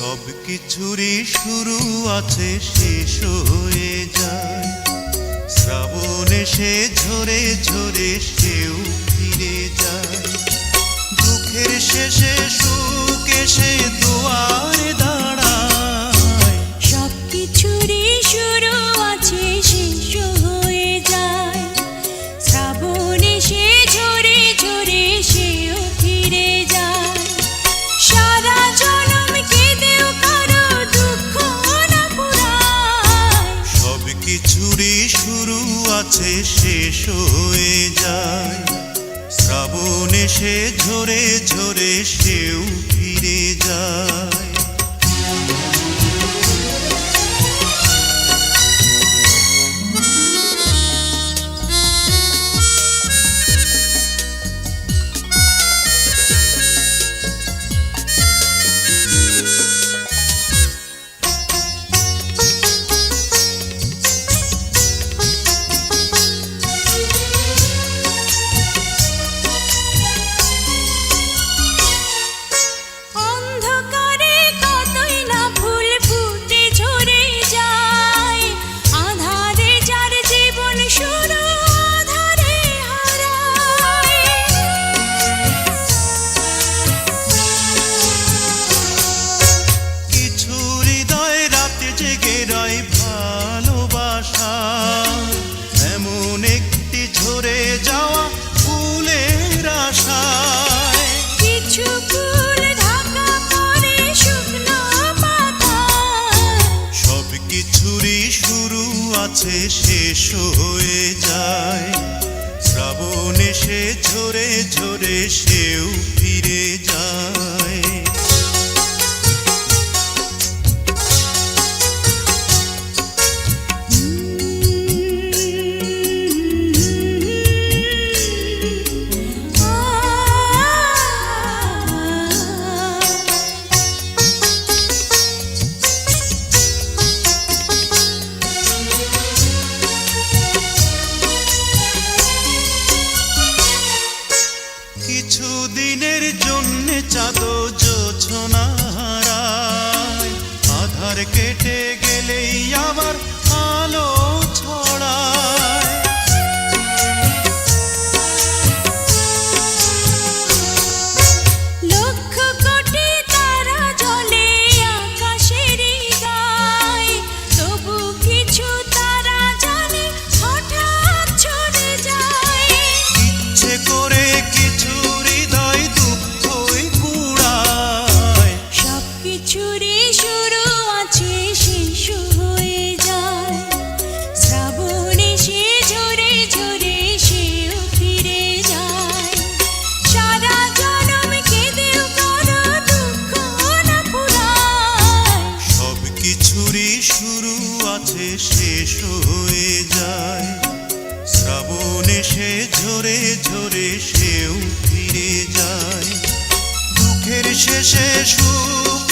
সবকিছুরই শুরু আছে, শেষ হয়ে যায়। শ্রাবণ এসে ঝরে ঝরে সেও ফিরে যায়। দুঃখের শেষে সুখ এসে দুয়ারে দাঁড়ায়। সবকিছুরই শুরু আছে, শেষ হয়ে যায়। শ্রাবণ এসে ঝরে ঝরে সেও ফিরে যায়। সারা জনম কেঁদেও কারো দুঃখ না পুরায়। সবকিছুরই শুরু আছে, শেষ হয়ে যায়। শ্রাবণ এসে ঝরে ঝরে সেও ফিরে যায়। অন্ধকারে কতই না ফুল ফুটে ঝরে যায়। আঁধারে যার জীবন শুরু, আঁধারে হারায়। কিছু হৃদয় রাতে জেগে রয় ভালোবাসা। এমন একটি ঝরে যাওয়া ফুলের আশায়। কিছু ফুল ঢাকা পড়ে শুকনো পাতায়। সবকিছুরই শুরু আছে, শেষ হয়ে যায়। শ্রাবণ এসে ঝরে ঝরে সেও ফিরে যায়। কিছু দিনের জন্যে চাঁদ জোছনা হারায়। আধার কেটে গেলেই আবার আলো ছড়ায়। লক্ষ কোটি তারা জ্বলে আকাশেরই গায়ে। তবু কিছু তারা জানে হঠাৎ ছড়ে যায়। ইচ্ছে করে কিছু হৃদয় দুঃখই কুড়ায়। সবকিছুরই শুরু আছে, শেষ হয়ে যায়। শ্রাবণ এসে ঝরে ঝরে সেও ফিরে যায়। সারা জনম কেঁদেও কারো দুঃখ না পুরায়। সবকিছুরই শুরু আছে, শেষ হয়ে যায়। শ্রাবণ এসে ঝরে ঝরে সেও ফিরে যায়। দুঃখের শেষে সুখ